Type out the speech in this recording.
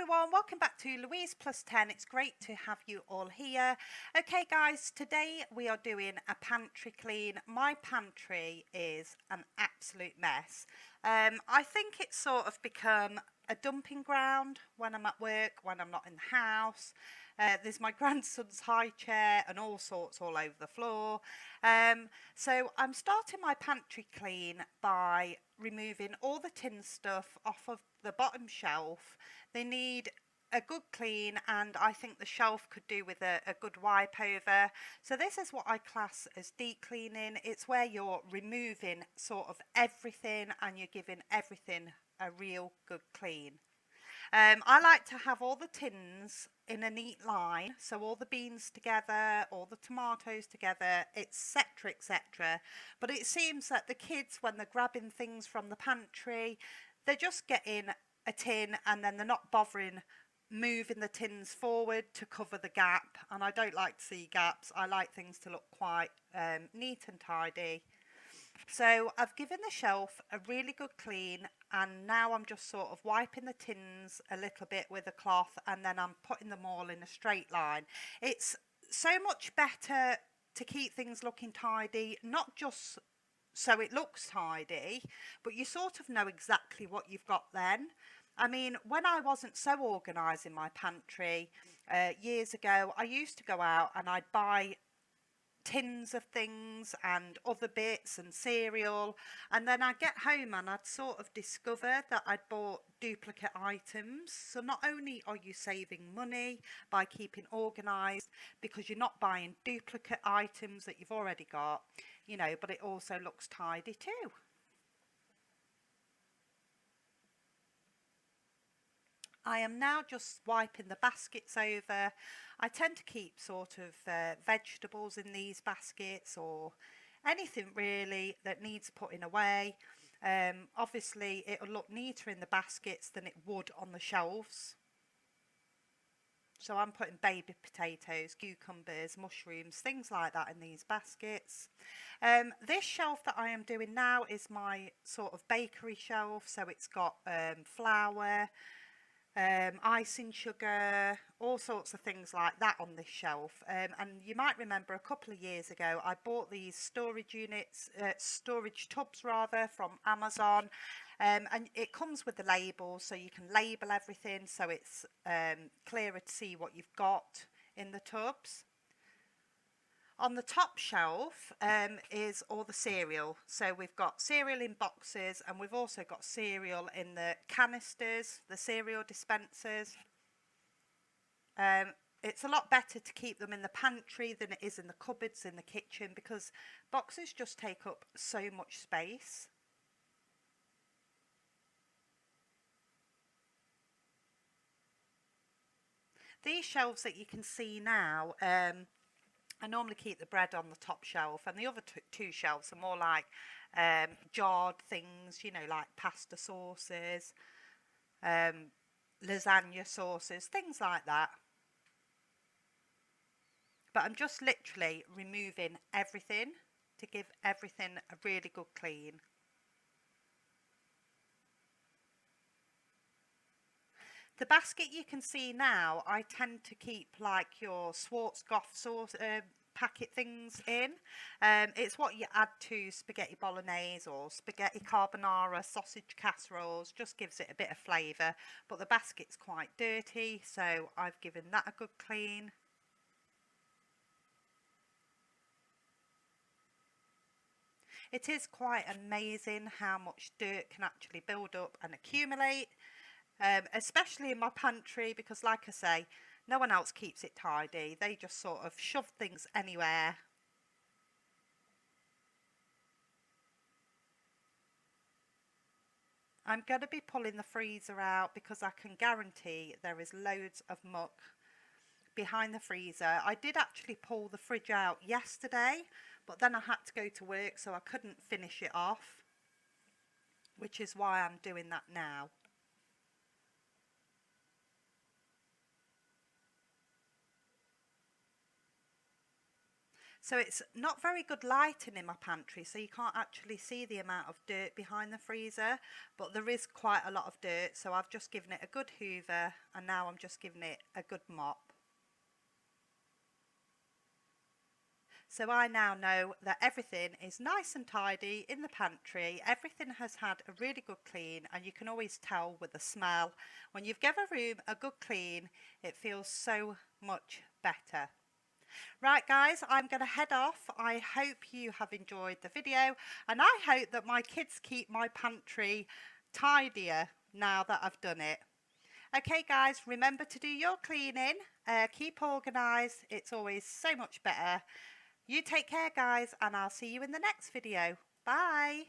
everyone, welcome back to Louise Plus 10. It's great to have you all here. Okay guys, today we are doing a pantry clean. My pantry is an absolute mess. I think it's sort of become a dumping ground when I'm at work, when I'm not in the house. There's my grandson's high chair and all sorts all over the floor. So I'm starting my pantry clean by removing all the tin stuff off of the bottom shelf. They need a good clean, and I think the shelf could do with a good wipe over. So this is what I class as deep cleaning. It's where you're removing sort of everything and you're giving everything a real good clean. I like to have all the tins in a neat line, so all the beans together, all the tomatoes together, etc, etc. But it seems that the kids, when they're grabbing things from the pantry, they're just getting a tin and then they're not bothering moving the tins forward to cover the gap, and I don't like to see gaps. I like things to look quite neat and tidy. So I've given the shelf a really good clean, and now I'm just sort of wiping the tins a little bit with a cloth, and then I'm putting them all in a straight line. It's so much better to keep things looking tidy, not just so it looks tidy, but you sort of know exactly what you've got then. I mean, when I wasn't so organised in my pantry years ago, I used to go out and I'd buy tins of things and other bits and cereal, and then I'd get home and I'd sort of discover that I'd bought duplicate items. So not only are you saving money by keeping organised, because you're not buying duplicate items that you've already got, you know, but it also looks tidy too. I am now just wiping the baskets over. I tend to keep sort of vegetables in these baskets, or anything really that needs putting away. Obviously it'll look neater in the baskets than it would on the shelves. So I'm putting baby potatoes, cucumbers, mushrooms, things like that in these baskets. This shelf that I am doing now is my sort of bakery shelf. So it's got flour, icing sugar, all sorts of things like that on this shelf. And you might remember a couple of years ago I bought these storage units, storage tubs rather, from Amazon, and it comes with the labels, so you can label everything so it's clearer to see what you've got in the tubs. On the top shelf is all the cereal. So we've got cereal in boxes, and we've also got cereal in the canisters, the cereal dispensers. It's a lot better to keep them in the pantry than it is in the cupboards in the kitchen, because boxes just take up so much space. These shelves that you can see now, I normally keep the bread on the top shelf, and the other two shelves are more like jarred things, you know, like pasta sauces, lasagna sauces, things like that. But I'm just literally removing everything to give everything a really good clean. The basket you can see now, I tend to keep like your Schwarzkopf sauce packet things in. It's what you add to spaghetti bolognese or spaghetti carbonara, sausage casseroles, just gives it a bit of flavour. But the basket's quite dirty, so I've given that a good clean. It is quite amazing how much dirt can actually build up and accumulate. Especially in my pantry, because like I say, no one else keeps it tidy. They just sort of shove things anywhere. I'm going to be pulling the freezer out because I can guarantee there is loads of muck behind the freezer. I did actually pull the fridge out yesterday, but then I had to go to work, so I couldn't finish it off, which is why I'm doing that now. So it's not very good lighting in my pantry, so you can't actually see the amount of dirt behind the freezer, but there is quite a lot of dirt, so I've just given it a good hoover and now I'm just giving it a good mop. So I now know that everything is nice and tidy in the pantry. Everything has had a really good clean, and you can always tell with the smell. When you've given a room a good clean, it feels so much better. Right guys, I'm going to head off. I hope you have enjoyed the video, and I hope that my kids keep my pantry tidier now that I've done it. Okay guys, remember to do your cleaning, keep organised, it's always so much better. You take care guys, and I'll see you in the next video. Bye.